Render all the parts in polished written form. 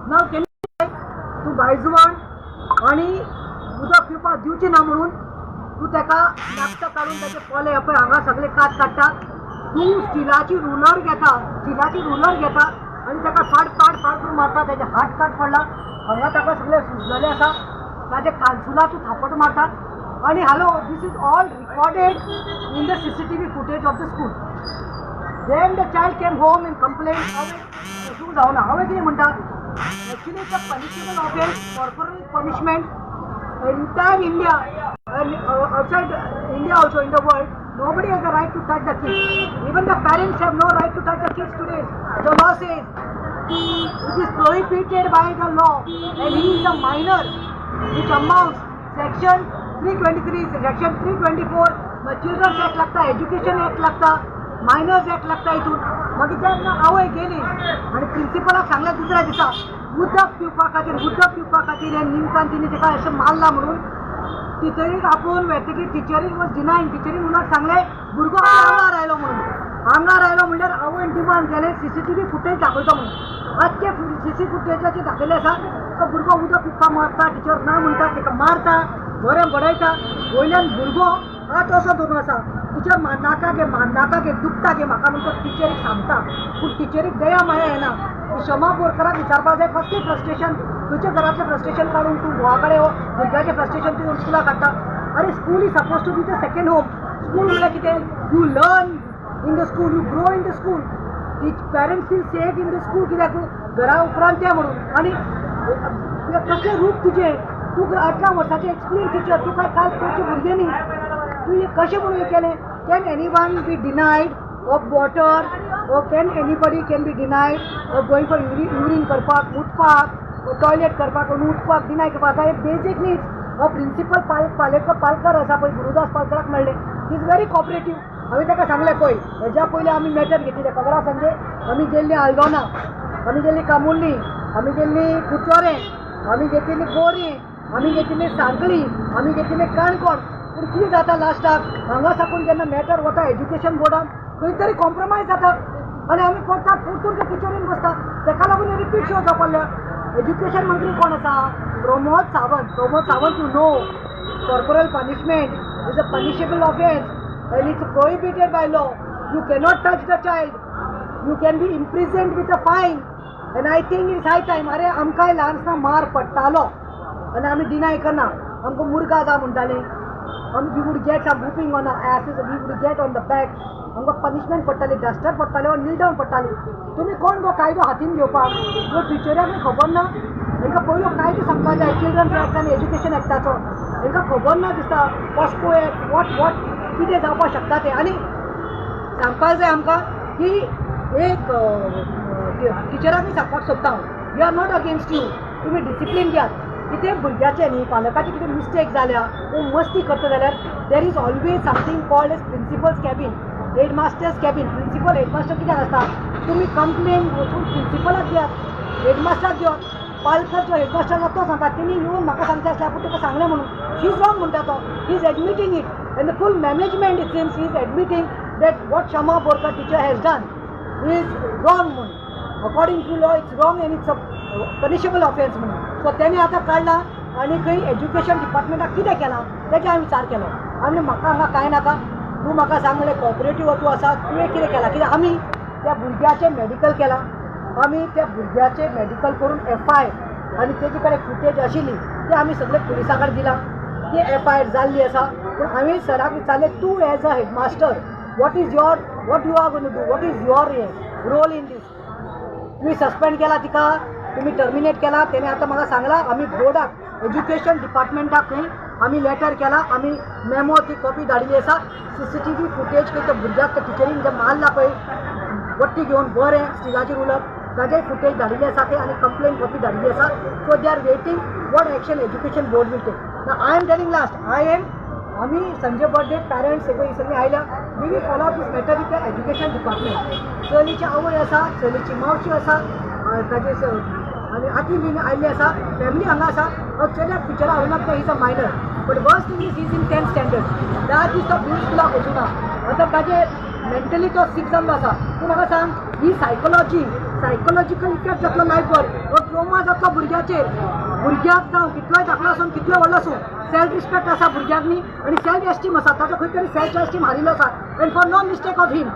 नाव केले तू बायजुवान आणि उदक पिवपाक दिवची ना म्हणून तू त्याका नापता काढून त्याचे पोले पळय हांगा सगळे कात काडटा तू स्टिलाची रुलर घेता आणि त्याका फाड करून मारता त्याचे हात काट पडला हांगा ताका सगळे सुजलेले आसा ताजे कांसुला तू थापट मारता आणि hello this is all recorded in the CCTV footage of the school. Then the child came home and complained हांवें जावं ना हांवें कितें म्हणटा actually it's a punishable offense, corporal punishment. Entire India and outside India also in the world, nobody has the right to touch the kids. Even the parents have no right to touch the kids today. The law says it is prohibited by the law and he is a minor, which amounts section 323, section 324, Children's Act लागता, Education Act लागता, Minors Act लागता इथून. मागीर त्या आवय गेली आणि प्रिन्सिपलाक सांगले दुसऱ्या दिसा उदक पिवपा खातीर हे निमतान तिने ताका अशें मारला म्हणून टिचरीक आपूण वेतकीर टिचरीक वॉज डिनायंग. टिचरीक म्हणून सांगले भुरगो हांगार आयलो म्हणल्यार आवयन डिमांड केलें CCTV फुटेज दाखयता म्हणून. आजचे CCTV फुटेजाचेर दाखयलें आसा तो भुरगो उदक पिवपाक मारता टिचर ना म्हणटा ताका मारता बरें बडयता वयल्यान भुरगो हात असो धरून आसा टिचर नाका घे दुखता घे म्हाका म्हणटा टिचरीक सांगता पूण टिचरीक दया माया येना. क्षमा बोरकराक विचारपाक जाय कसलें फ्रस्ट्रेशन तुज्या घरातलें फ्रस्ट्रेशन काडून तूं घोवा कडेन भुरग्याचें फ्रस्ट्रेशन तूं स्कुलाक काडटा. अरे school is suppose to be the second home. School म्हणल्यार कितें you learn in the school you grow in the school. Parents feel safe in the school कित्याक घरा उपरांत तें म्हणून आनी कसलें रूप तुजें तूं 18 वर्साचें एक्सपिरियन्स टिचर तूं काय काल तुजें भुरगें न्ही तूं हें कशें म्हणून हें केलें. Can anyone be denied of water or can anybody can be denied of going for urine करपाक उठपाक टॉयलेट करपाक उठपाक डिनाय करपाक हे बेसिक नीड्स. हो प्रिन्सिपल पालकर आसा पळय गुरुदास पालकराक मेळ्ळे ही इज व्हेरी कॉपरेटीव. हांवें ताका सांगलें पळय हेज्या पयलीं आमी मॅटर घेतिल्ले खबरा संजय आमी गेल्लीं आल्दोना आमी गेल्लीं कामुर्ली आमी गेल्लीं कुचोरें आमी घेतिल्लीं बोरी आमी घेतिल्लीं सांकळी आमी घेतिल्लें काणकोण. पूण कितें जाता लास्टाक हांगा साकून जेन्ना मॅटर वता एज्युकेशन बोर्डान खंय तरी कॉम्प्रमायज जाता आणि आमी पडटात परतून ते टिचरीन बसता ताका लागून रिपीट शो जावपाल्या. एज्युकेशन मंत्री कोण आसा Pramod Sawant. You know corporal punishment is a punishable offence and it's prohibited by law. You cannot touch the child. You can be imprisoned with a fine. And I think it's high time. अरे आमकांय ल्हानसतना मार पडटालो आनी आमी deny करना. आमकां मुर्गा जा म्हणटालीं we would get some whooping on our asses, we would get on the back. आमकां पनिशमेंट पडटाली डस्टर पडटाले नील डावन पडटाली. तुमी कोण गो कायदो हातीन घेवपाक ह्यो टिचऱ्यांक खबर ना. तांकां पयलो कायदो सांगपाक जाय चिल्ड्रन्स एक्ट आनी एज्युकेशन एक्टाचो. तांकां खबर ना दिसता पॉस्को एक्ट वॉट कितें जावपाक शकता तें. आनी सांगपाक जाय आमकां की एक टिचरांनी सांगपाक सोदता हांव we are not against you. तुमी डिसिप्लीन घेयात. कितें भुरग्याचें न्ही पालकाची कितें मिस्टेक जाल्या वो मस्ती करता जाल्यार there is always something called as principal's cabin headmaster's cabin. Principal headmaster कित्याक आसता तुमी कंप्लेन वचून प्रिन्सिपलाक दियात हेडमास्टराक दियात. पालकाचो हेडमास्टराक तो सांगता तेणी येवन म्हाका सांगचें आसलें पूण ताका सांगलें म्हणून शी इज रॉंग म्हणटा तो. He is admitting it and the full management it seems he is admitting that what Kshama Borkar teacher has done is wrong म्हणून according to law it's wrong and it's a punishable offence म्हणून. So तेणे आतां काडला आनी खंय education डिपार्टमेंटाक कितें केलां तेजे हांवें विचार केलो. आनी म्हाका हांगा कांय नाका तूं म्हाका सांग म्हणलें कॉपरेटीव तूं आसा तुवें कितें केलां कित्याक आमी त्या भुरग्याचें मॅडिकल केलां. आमी त्या भुरग्याचें मॅडिकल करून FI आनी तेजे कडेन फुटेज आशिल्ली ती आमी सगळे पुलिसा कडेन दिलां. ती FIR जाल्ली आसा. पूण हांवें सराक विचारलें तूं as a headmaster what you are going to do what is your role in this. तुमी सस्पेंड केला तिका तुम्ही टर्मिनेट केला. त्याने आता म्हाका सांगला आमी बोर्डाक एज्युकेशन डिपार्टमेंटाक खंय आमी लेटर केला आमी मेमो ती कॉपी धाडिल्ली आसा. CCTV फुटेज खंय त्या भुरग्याक त्या टिचरीन जे मारला पळय वट्टी घेवन बरें स्टिलाची रुलर ताजे फुटेज धाडिल्ली आसा ते आनी कंप्लेन कॉपी धाडिल्ली आसा. So they are waiting what action education board will take. Now I am telling last आमी संजय बर्थडे पेरंट्स सगळीं आयल्या we will follow up this matter with the education department. चलीची आवय आसा चलीची मावशी आसा ताजे आनी आती बीन आयिल्ली आसा फॅमिली हांगा आसा. चल्याक टिचरा हाडून ते is a minor but worst thing is in 10th standard. त्या दीस तो बिल स्कुलाक वचूना. आतां ताजे मेंटली तो सीक जाल्लो आसा. तूं म्हाका सांग ही सायकोलॉजिकल इफेक्ट जातलो लायफवर हो ट्रोमा जातलो भुरग्याक जावं कितलोय धाकलो आसून कितलो व्हडलो आसूं सेल्फ रिस्पेक्ट आसा भुरग्याक न्ही आनी सेल्फ एस्टीम आसा ताचो खंय तरी सेल्फ एस्टीम हारिल्लो आसा and for no mistake of him.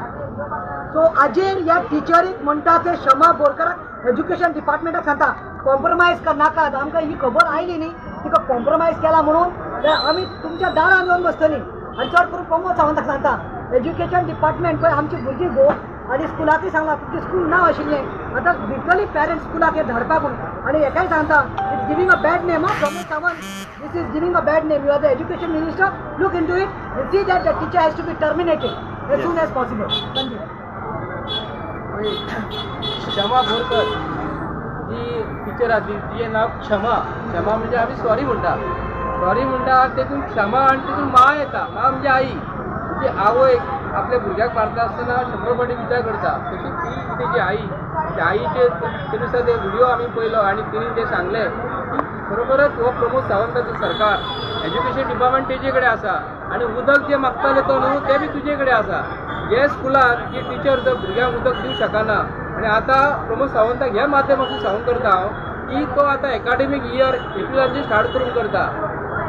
So हाजेर ह्या टिचरीक म्हणटा ते क्षमा बोरकाराक एज्युकेशन डिपार्टमेंटाक सांगता कॉम्प्रोमायज नाकात. आमकां ही खबर आयली न्ही तिका कॉम्प्रोमायज केला म्हणून आमी तुमच्या दारान येवन बसतलीं आनी चड करून प्रमोद सावंताक सांगता एज्युकेशन डिपार्टमेंट पळय आमची भुरगीं गो आनी स्कुलाकूय सांगला तुमचें स्कूल नांव आशिल्लें आतां भितरली पेरंट्स स्कुलाक हे धाडपाक म्हणून आनी हेकाय सांगता it's giving a bad name Pramod Sawant this is giving a bad name. You are the education minister look into it and see that the teacher has to be terminated as soon as possible. Thank you. Kshama Borkar G teacher आसली तिचें नांव क्षमा म्हणजे आमी sorry म्हणटा तेतून क्षमा आनी तेतून मां येता. मां म्हणजे आई म्हणजे आवयक आपल्या भुरग्याक मारता आसतना 100 फावटी विचार करता तशी ती तेजी आई त्या आईचे ते दिसा ते व्हिडिओ आमी पळयलो आनी तिणी ते सांगले की खरोखरच हो प्रमोद सावंताचो सरकार एज्युकेशन डिपार्टमेंट तेजे कडेन आसा आनी उदक जे मागताले तो न्हू ते बी तुजे कडेन आसा. जे स्कुलान जी टिचर जर भुरग्यांक उदक दिवंक शकना आनी आतां प्रमोद सावंताक ह्या माध्यमातून सांगूंक करता हांव की तो आतां एकाडेमीक इयर एप्रिलांतल्यान स्टार्ट करून करता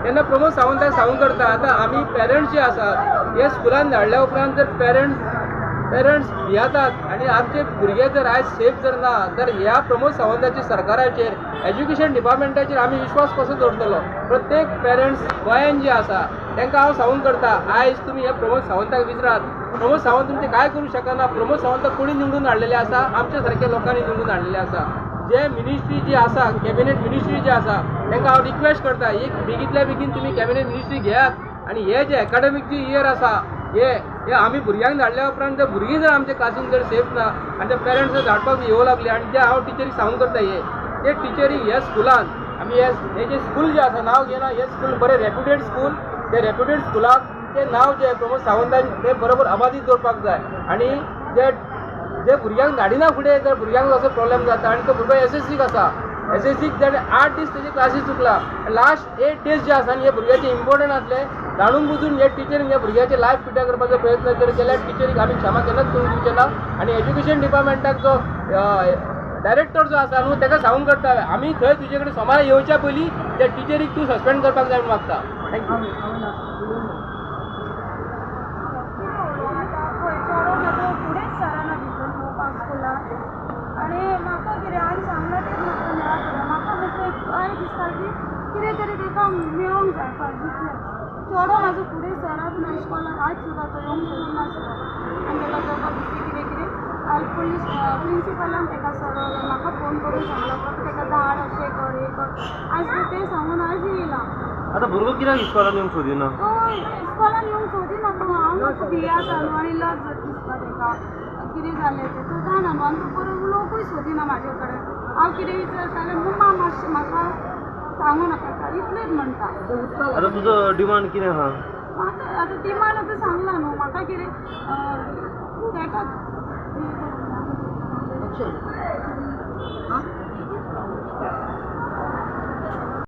तेन्ना प्रमोद सावंताक सांगूंक करता आतां आमी पेरंट्स जे आसात हे स्कुलान धाडल्या उपरांत जर पेरंट्स भियातात आनी आमचे भुरगे जर आयज सेफ जर ना तर ह्या प्रमोद सावंताच्या सरकाराचेर एज्युकेशन डिपार्टमेंटाचेर आमी विश्वास कसो दवरतलो. प्रत्येक पेरंट्स गोंयान जे आसा तांकां हांव सांगूंक करता आयज तुमी हे प्रमोद सावंताक विचारात. प्रमोद सावंत तुमचे काय करूं शकना. प्रमोद सावंताक कोणी निवडून हाडलेले आसा आमच्या सारक्या लोकांनी निवडून हाडलेले आसा. जे मिनिस्ट्री जी आसा कॅबिनेट मिनिस्ट्री जी आसा तांकां हांव रिक्वेस्ट करता एक बेगींतल्या बेगीन तुमी कॅबिनेट मिनिस्ट्री घेयात आनी हे जे एकाडेमीक जी इयर आसा हे आमी भुरग्यांक धाडल्या उपरांत ते भुरगीं जर आमच्या काशीन जर सेफ ना आनी ते पेरंट्स जर धाडपाक येवं लागले आनी ते हांव टिचरीक सांगूंक करता ते टिचरी ह्या स्कुलान आमी हे जे स्कूल जे आसा नांव घेना हे स्कूल बरें रेप्युटेड स्कूल ते रेप्युटेड स्कुलाक ते नांव जे प्रमोद सावंतान ते बरोबर अबादीत दवरपाक जाय आनी जे भुरग्यांक धाडिना फुडें जर भुरग्यांक असो प्रॉब्लेम जाता आनी तो भुरगो एसएससीक आसा एसएससीक जर 8 दीस तेजे क्लासीस चुकला लास्ट 8 डेज जे आसा हे भुरग्याचे इम्पॉर्टंट आसले जाणून बुजून हे टिचरीन हे भुरग्याचे लायफ पिड्यार करपाचो प्रयत्न जर केल्यार टिचरीक आमी क्षमा केन्नाच करूंक दिवचे ना आनी एज्युकेशन डिपार्टमेंटाक जो डायरेक्टर जो आसा न्हू ताका सांगूंक करता आमी थंय तुजे कडेन सोमार येवच्या पयलीं त्या टिचरीक तूं सस्पेंड करपाक जाय म्हणून मागता. थँक्यू. आणि म्हाका कितें हांवें सांगलां तें म्हाका मेळ्ळा म्हाका मातशें अशें दिसता की कितें तरी ताका मेळोंक जाय दिसलें. चेडो म्हाजो फुडें सरप ना इस्कॉलाक आयज सुद्दां तो येवंक सोदिनासलो आनी ताका ताका कितें कितें पुलीस प्रिंसिपलान ताका सरलो म्हाका फोन करून सांगलो ताका धाड अशें कर हें कर आयज तें सांगून आयज येयला. आतां भुरगो कित्याक इस्कॉलान येवंक सोदिना? तो इस्कॉलान येवंक सोदिना तो हांव म्हाका भियाता न्हू आनी लज दिसता ताका कितें जालें तें तो जाणा न्हू आनी तो परत उलोवंकूय सोदिना म्हाजे कडेन. हांव कितें विचारता जाल्यार मम्मा मातशें म्हाका सांगू नाका इतलेंच म्हणटा. आतां तुजो डिमांड कितें आहा? म्हाका आतां डिमांड आतां सांगला न्हू म्हाका कितें ताका